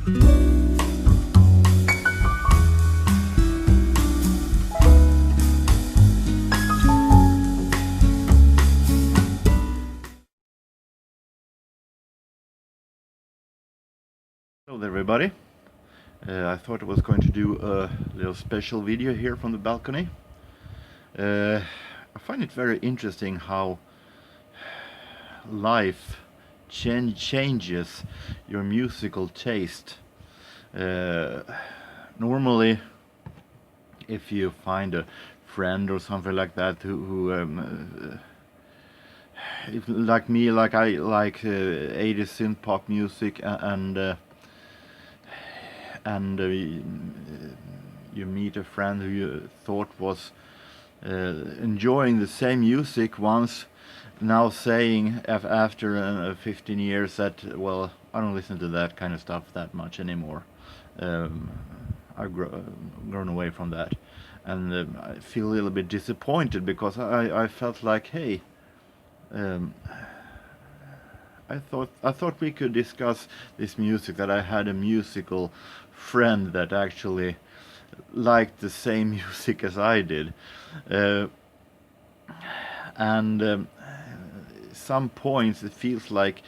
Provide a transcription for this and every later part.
Hello everybody. I thought I was going to do a little special video here from the balcony. I find it very interesting how life changes your musical taste. Normally, if you find a friend or something like that who if, like me, like I like 80s synth pop music and you meet a friend who you thought was enjoying the same music once, now saying after 15 years that, well, I don't listen to that kind of stuff that much anymore. I've grown away from that, and I feel a little bit disappointed because I felt like, hey, I thought we could discuss this music, that I had a musical friend that actually liked the same music as I did, and some points it feels like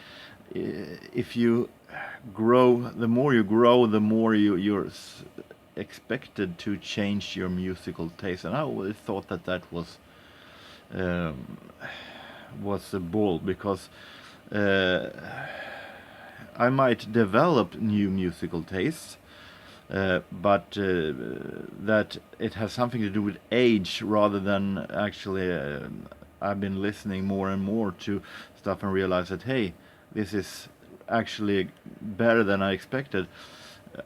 if you grow, the more you grow, the more you're expected to change your musical taste, and I always thought that was a bull, because I might develop new musical tastes, but that it has something to do with age rather than actually I've been listening more and more to stuff and realize that, hey, this is actually better than I expected.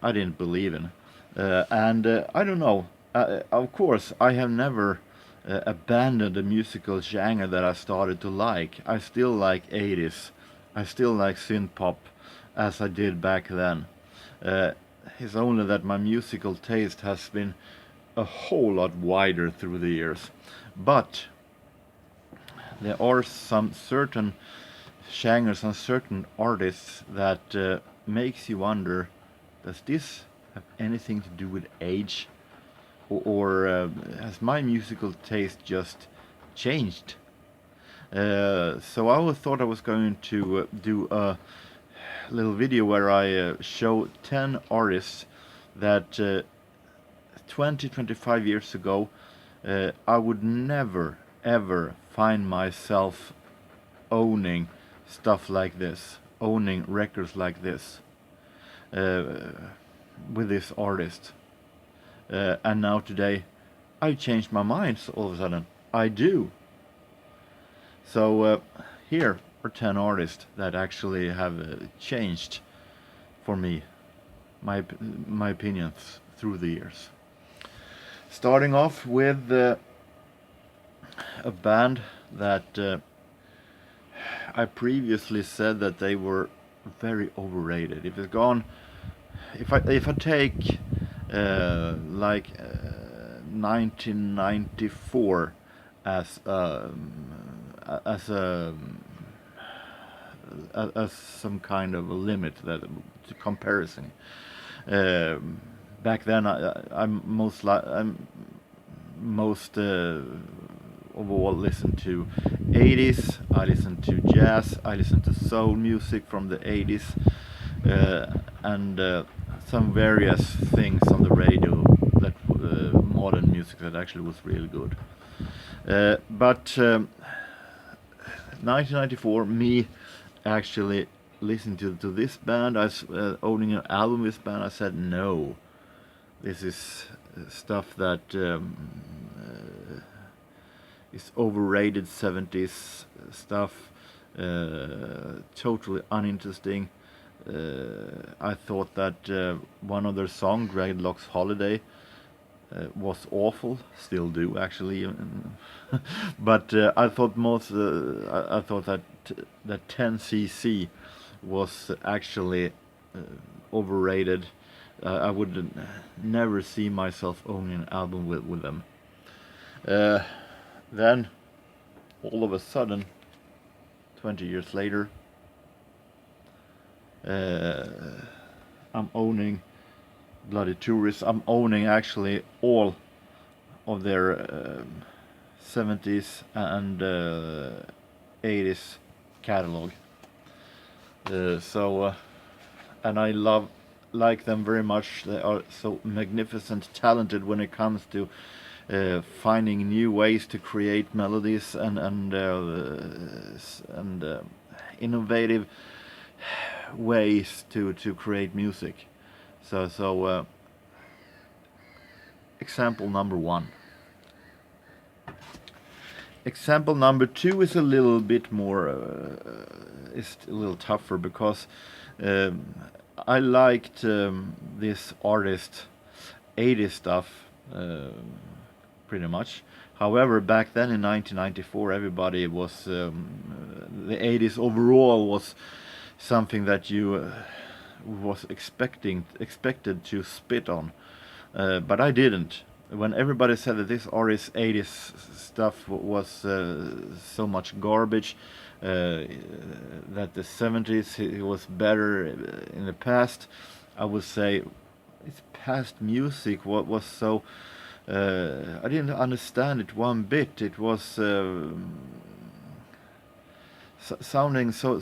I didn't believe in, and I don't know. Of course, I have never abandoned the musical genre that I started to like. I still like 80s. I still like synth pop as I did back then. It's only that my musical taste has been a whole lot wider through the years. But there are some certain genres and certain artists that makes you wonder, does this have anything to do with age? Or has my musical taste just changed? So I thought I was going to do a little video where I show 10 artists that 20-25 years ago I would never ever find myself owning stuff like this, owning records like this with this artist. And now today I changed my mind, so all of a sudden I do. So here are 10 artists that actually have changed for me, my opinions through the years. Starting off with a band that I previously said that they were very overrated. If it's gone, if I take 1994 as some kind of a limit, that to comparison. Back then, I'm most overall listened to 80s. I listened to jazz. I listened to soul music from the 80s, and some various things on the radio, that modern music that actually was really good. But 1994, me actually listening to this band, owning an album with this band, I said, no, this is stuff that is overrated 70s stuff, totally uninteresting. I thought that one of their songs, Dreadlocks Holiday, was awful, still do actually, but I thought that Tencc was actually overrated. I would never see myself owning an album with them. Then, all of a sudden, 20 years later, I'm owning Bloody Tourists. I'm owning actually all of their 70s and 80s catalog. And I like them very much. They are so magnificent, talented when it comes to finding new ways to create melodies and innovative ways to create music. So example number 1. Example number 2 is a little bit more, is a little tougher, because I liked this artist 80s stuff pretty much. However, back then in 1994, everybody was the 80s overall was something that you was expected to spit on, but I didn't. When everybody said that this artist 80s stuff was so much garbage, that the 70s it was better in the past, I would say it's past music. What was so I didn't understand it one bit. It was sounding so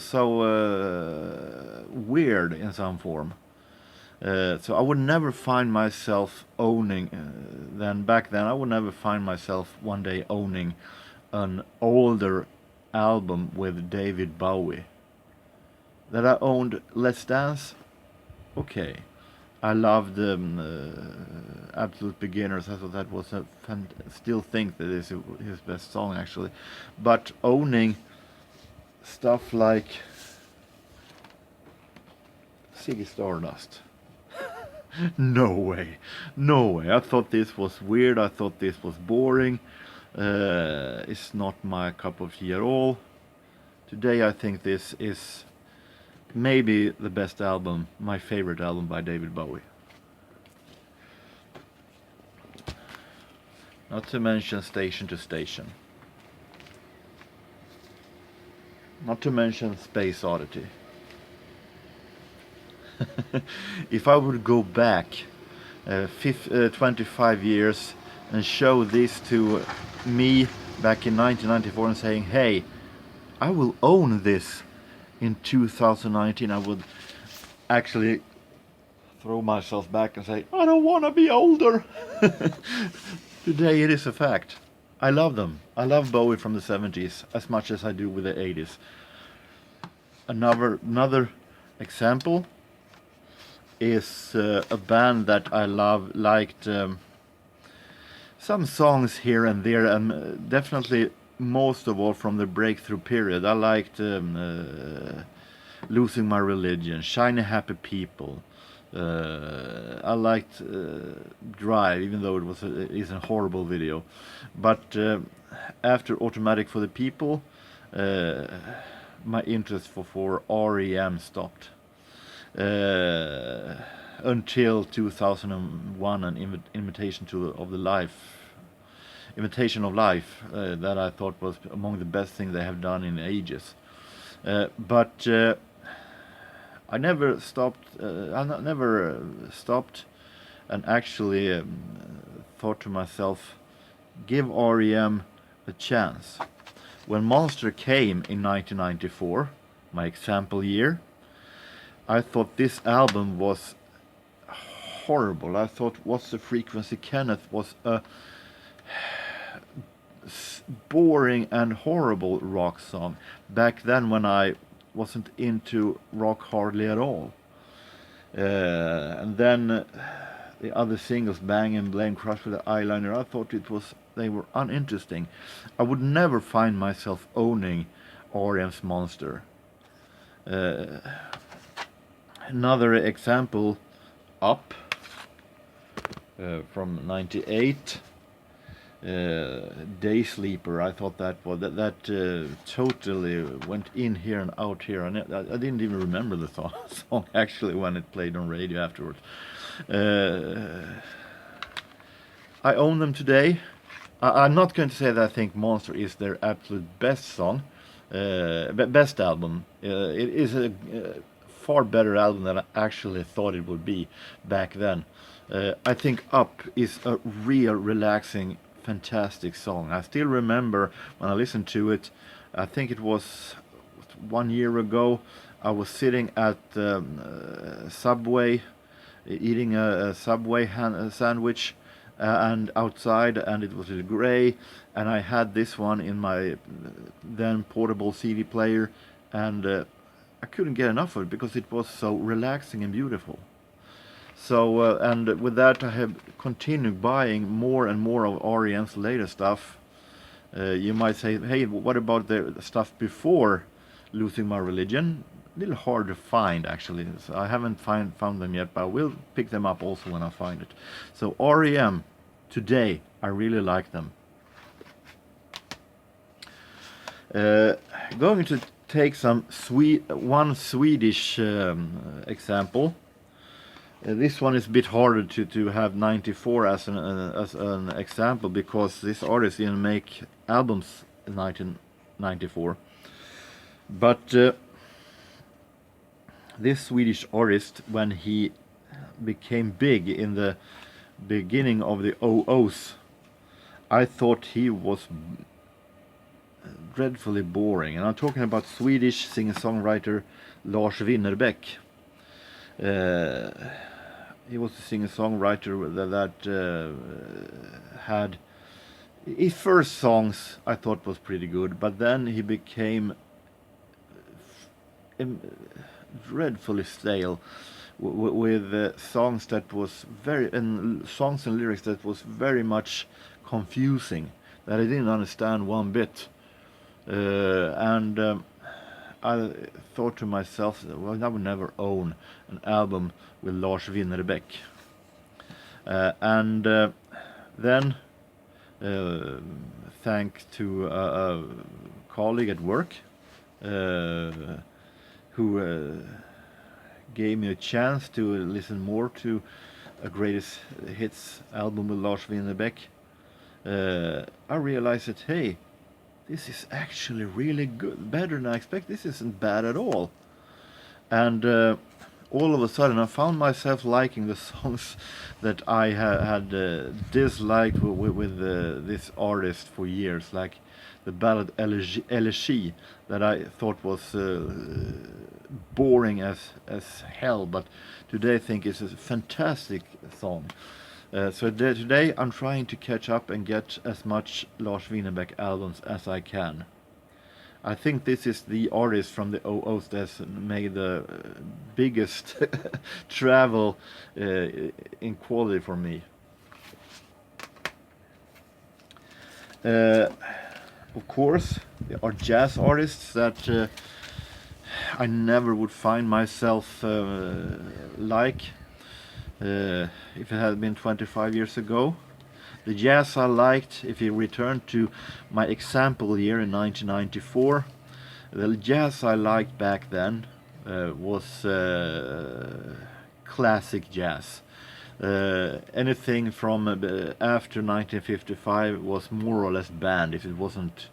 weird in some form. So I would never find myself owning. Back then, I would never find myself one day owning an older album with David Bowie. That I owned Let's Dance. Okay, I loved Absolute Beginners. I thought that was still think that is his best song actually. But owning stuff like Ziggy Stardust. No way. I thought this was weird. I thought this was boring. It's not my cup of tea at all. Today I think this is maybe the best album, my favorite album by David Bowie. Not to mention Station to Station. Not to mention Space Oddity. If I would go back 25 years and show this to me back in 1994 and saying, hey, I will own this in 2019, I would actually throw myself back and say, I don't want to be older. Today it is a fact. I love them. I love Bowie from the 70s as much as I do with the 80s. Another example is a band that I liked some songs here and there, and definitely most of all from the breakthrough period. I liked Losing My Religion, Shiny Happy People. I liked Drive, even though it is a horrible video. But after Automatic for the People, my interest for REM stopped. Until 2001, an Invitation of Life, that I thought was among the best things they have done in ages. But I never stopped. Stopped, and actually thought to myself, give REM a chance. When Monster came in 1994, my example year, I thought this album was horrible. I thought What's the Frequency, Kenneth was a boring and horrible rock song. Back then when I wasn't into rock hardly at all. And then the other singles, Bang and Blame, Crush with the Eyeliner, I thought they were uninteresting. I would never find myself owning REM's Monster. Another example, Up, from '98. Day Sleeper, I thought that totally went in here and out here, and I didn't even remember the song actually when it played on radio afterwards. I own them today. I'm not going to say that I think Monster is their absolute best song, best album. It is a far better album than I actually thought it would be back then. I think Up is a real relaxing, fantastic song. I still remember when I listened to it. I think it was 1 year ago. I was sitting at Subway, eating a Subway sandwich, and outside, and it was grey, and I had this one in my then portable CD player, and I couldn't get enough of it because it was so relaxing and beautiful. So and with that, I have continued buying more and more of R.E.M's later stuff. You might say, hey, what about the stuff before Losing My Religion? A little hard to find, actually. So I haven't found them yet, but I will pick them up also when I find it. So R.E.M. today, I really like them. Going to take one Swedish example. This one is a bit harder to have 94 as an example, because this artist didn't make albums in 1994. But this Swedish artist, when he became big in the beginning of the 00s, I thought he was dreadfully boring. And I'm talking about Swedish singer-songwriter Lars Winnerbäck. He was a singer-songwriter that had his first songs I thought was pretty good, but then he became dreadfully stale with songs that was songs and lyrics that was very much confusing, that I didn't understand one bit, and I thought to myself, well, I would never own an album with Lars Winnerbäck. And then, thanks to a colleague at work who gave me a chance to listen more to a greatest hits album with Lars Winnerbäck, I realized that, hey, this is actually really good, better than I expected. This isn't bad at all. And all of a sudden I found myself liking the songs that I had disliked with this artist for years, like the ballad Elegy, that I thought was boring as hell, but today I think it's a fantastic song. So today I'm trying to catch up and get as much Lars Winnerbäck albums as I can. I think this is the artist from the 00s that's made the biggest travel in quality for me. Of course, there are jazz artists that I never would find myself like if it had been 25 years ago. The jazz I liked, if you return to my example year in 1994, the jazz I liked back then was classic jazz. Anything from after 1955 was more or less banned if it wasn't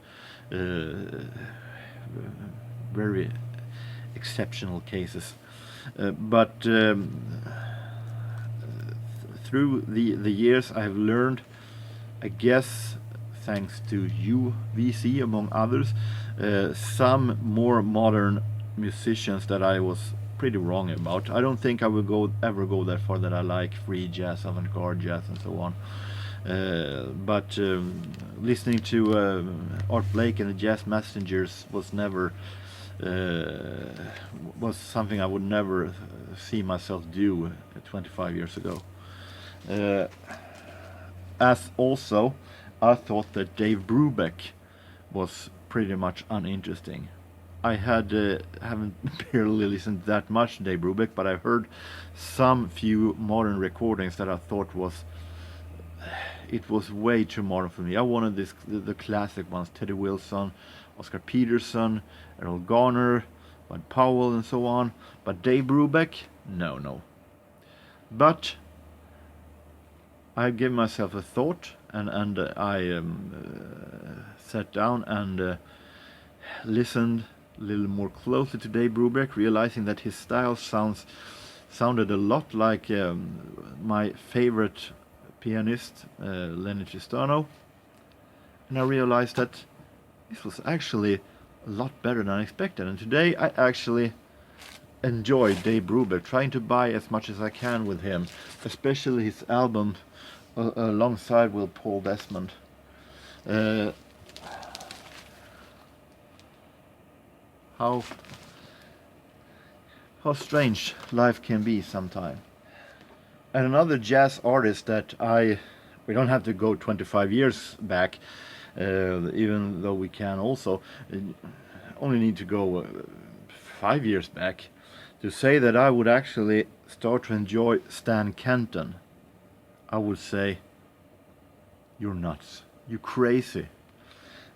very exceptional cases. But through the years I have learned, I guess thanks to UVC among others, some more modern musicians that I was pretty wrong about. I don't think I will ever go that far that I like free jazz, avant-garde jazz and so on. But listening to Art Blake and the Jazz Messengers was never was something I would never see myself do 25 years ago. As also, I thought that Dave Brubeck was pretty much uninteresting. I haven't barely listened that much to Dave Brubeck, but I heard some few modern recordings that I thought it was way too modern for me. I wanted the classic ones: Teddy Wilson, Oscar Peterson, Errol Garner, Bud Powell, and so on. But Dave Brubeck, no. But I gave myself a thought, and I sat down and listened a little more closely to Dave Brubeck, realizing that his style sounded a lot like my favorite pianist, Lenny Tristano, and I realized that this was actually a lot better than I expected. And today I actually enjoy Dave Brubeck, trying to buy as much as I can with him, especially his album alongside with Paul Desmond. How strange life can be sometimes. And another jazz artist that we don't have to go 25 years back, even though we can also, only need to go 5 years back to say that I would actually start to enjoy Stan Kenton. I would say, you're nuts, you're crazy.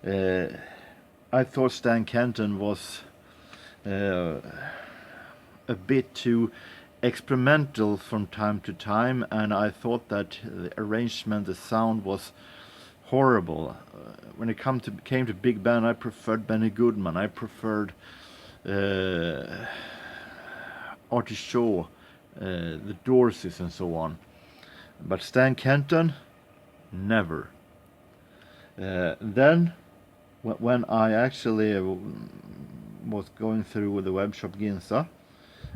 I thought Stan Kenton was a bit too experimental from time to time, and I thought that the arrangement, the sound was horrible. When it came to big band, I preferred Benny Goodman, I preferred Artie Shaw, the Dorseys and so on. But Stan Kenton, never. Then, when I actually was going through with the web shop Ginza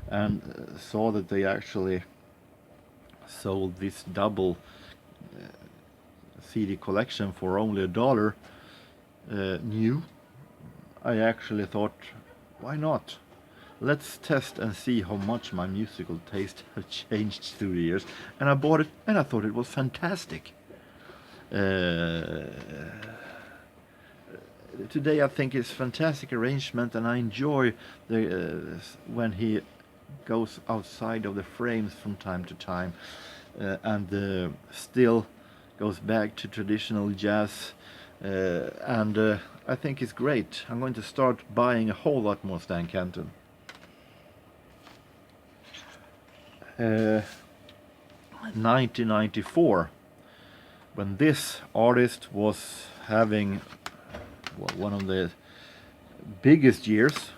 and saw that they actually sold this double CD collection for only $1 new, I actually thought, why not? Let's test and see how much my musical taste has changed through the years. And I bought it and I thought it was fantastic. Today I think it's fantastic arrangement, and I enjoy when he goes outside of the frames from time to time, and still goes back to traditional jazz, and I think it's great. I'm going to start buying a whole lot more Stan Kenton. 1994, when this artist was having one of the biggest years,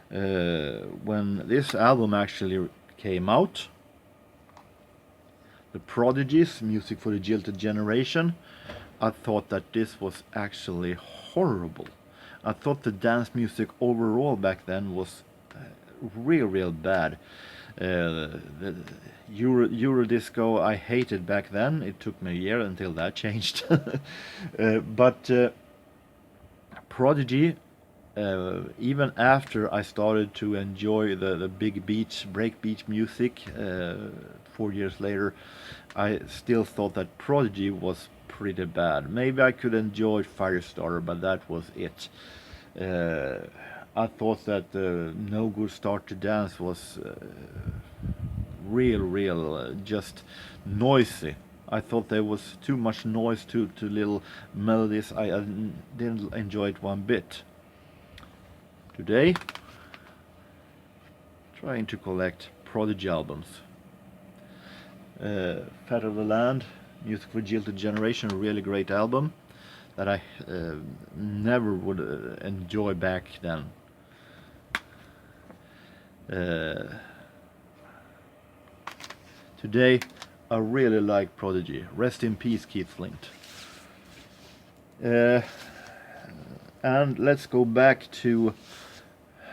when this album actually came out, the Prodigy's Music for the Jilted Generation, I thought that this was actually horrible. I thought the dance music overall back then was real bad. The Euro disco I hated back then. It took me a year until that changed. But Prodigy, even after I started to enjoy the big beat, breakbeat music 4 years later, I still thought that Prodigy was pretty bad. Maybe I could enjoy Firestarter, but that was it. I thought that No Good Start to Dance was real just noisy. I thought there was too much noise, too little melodies. I didn't enjoy it one bit. Today, trying to collect Prodigy albums. Fat of the Land, Music for Jilted Generation, a really great album that I never would enjoy back then. Today, I really like Prodigy. Rest in peace, Keith Flint. And let's go back to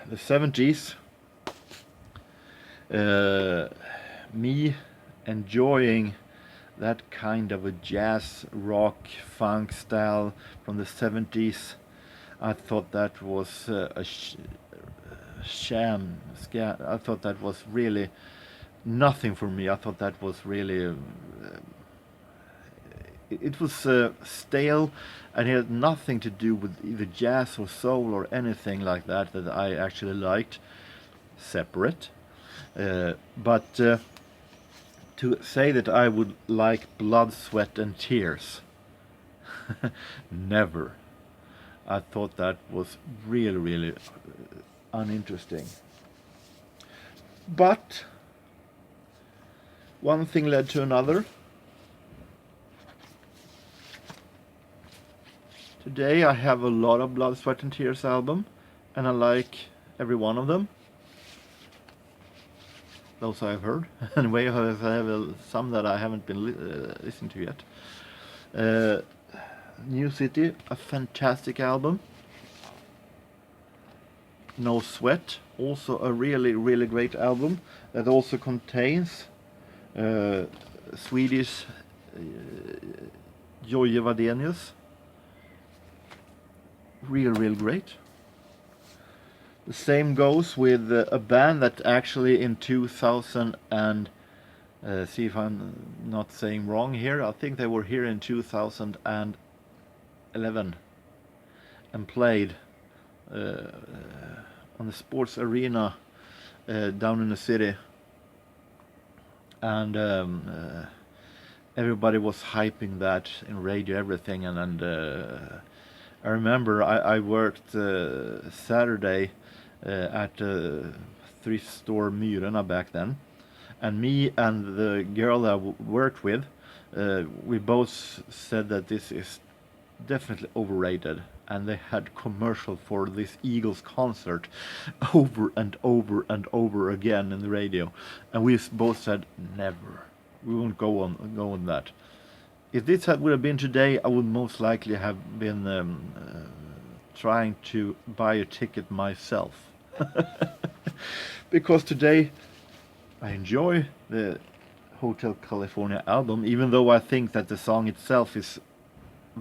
the 70s. Me enjoying that kind of a jazz, rock, funk style from the 70s. I thought that was a sham. I thought that was really nothing for me. I thought that was really it was stale, and it had nothing to do with either jazz or soul or anything like that I actually liked separate. But to say that I would like Blood, Sweat and Tears, never. I thought that was really uninteresting. But one thing led to another. Today I have a lot of Blood, Sweat and Tears album, and I like every one of them. Those I've heard. Anyway, I have some that I haven't been listening to yet. New City, a fantastic album. No Sweat, also a really, really great album that also contains Swedish Jojje Wadenius. Real great. The same goes with a band that actually in 2000 and see if I'm not saying wrong here, I think they were here in 2011 and played on the sports arena down in the city, and everybody was hyping that in radio, everything, and I remember I worked Saturday at thrift store Myrorna back then, and me and the girl that I worked with, we both said that this is definitely overrated, and they had commercial for this Eagles concert over and over again in the radio, and we both said never, we won't go on that. If this would have been today, I would most likely have been trying to buy a ticket myself. Because today I enjoy the Hotel California album, even though I think that the song itself is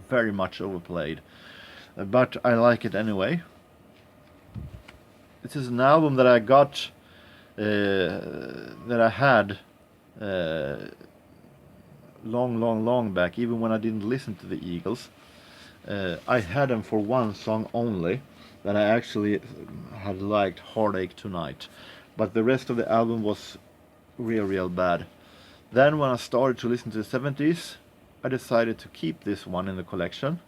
very much overplayed. But I like it anyway. This is an album that I got, that I had long back, even when I didn't listen to the Eagles. I had them for one song only that I actually had liked, Heartache Tonight, but the rest of the album was real bad. Then when I started to listen to the 70s, I decided to keep this one in the collection,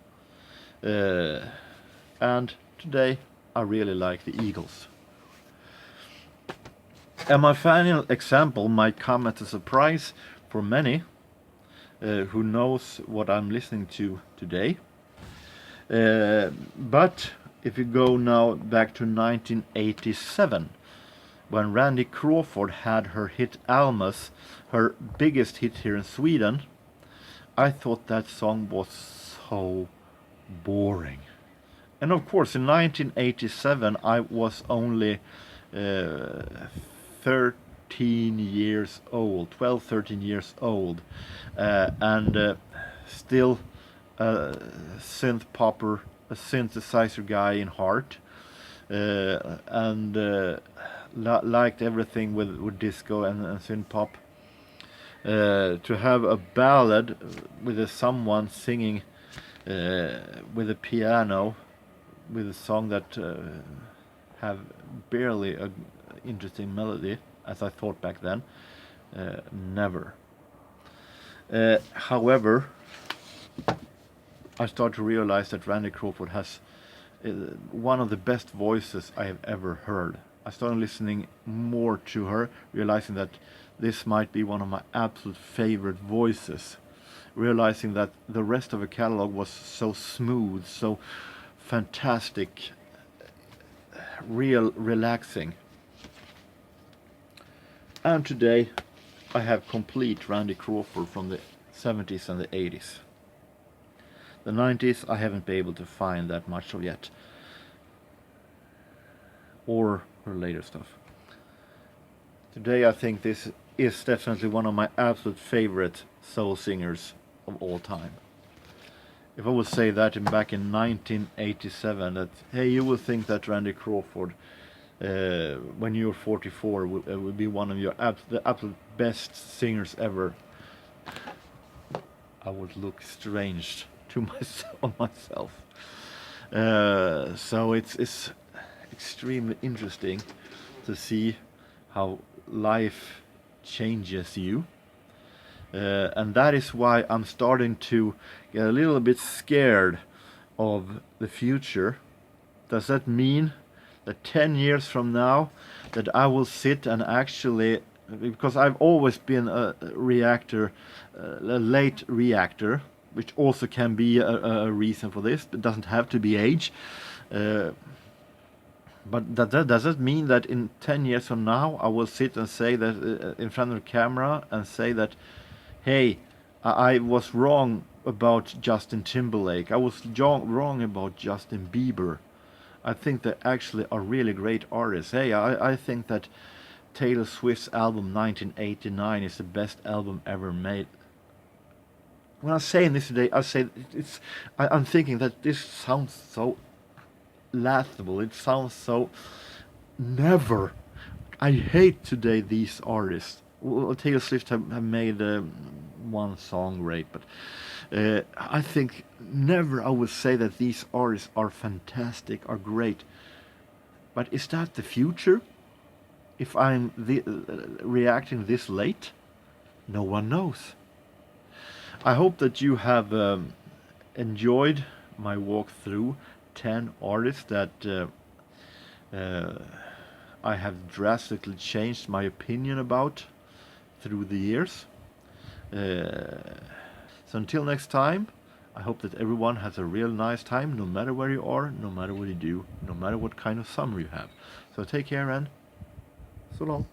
and today I really like the Eagles. And my final example might come as a surprise for many who knows what I'm listening to today. But if you go now back to 1987, when Randy Crawford had her hit Almas, her biggest hit here in Sweden, I thought that song was so boring. And of course in 1987 I was only 13 years old, 12, 13 years old, and still a synth popper, a synthesizer guy in heart, and liked everything with disco and synth pop. To have a ballad with someone singing with a piano, with a song that have barely a interesting melody, as I thought back then, never. However, I start to realize that Randy Crawford has one of the best voices I have ever heard. I started listening more to her, realizing that this might be one of my absolute favorite voices. Realizing that the rest of the catalog was so smooth, so fantastic, real relaxing. And today I have complete Randy Crawford from the 70s and the 80s. The 90s I haven't been able to find that much of yet, or her later stuff. Today I think this is definitely one of my absolute favorite soul singers of all time. If I would say that back in 1987, that hey, you will think that Randy Crawford, when you're 44, will be one of your the absolute best singers ever, I would look strange to myself. So it's extremely interesting to see how life changes you, and that is why I'm starting to get a little bit scared of the future. Does that mean that 10 years from now that I will sit and actually, because I've always been a reactor, a late reactor, which also can be a reason for this, but doesn't have to be age. But does that mean that in 10 years from now I will sit and say that in front of the camera and say that, hey, I was wrong about Justin Timberlake. I was wrong about Justin Bieber. I think they actually are really great artists. Hey, I think that Taylor Swift's album 1989 is the best album ever made. When I'm saying this today, I'm thinking that this sounds so laughable. It sounds so never. I hate today these artists. Well, Taylor Swift have made one song great, but I think never I would say that these artists are fantastic, are great. But is that the future? If I'm reacting this late, no one knows. I hope that you have enjoyed my walk through 10 artists that I have drastically changed my opinion about through the years. So until next time, I hope that everyone has a real nice time, no matter where you are, no matter what you do, no matter what kind of summer you have. So take care and so long.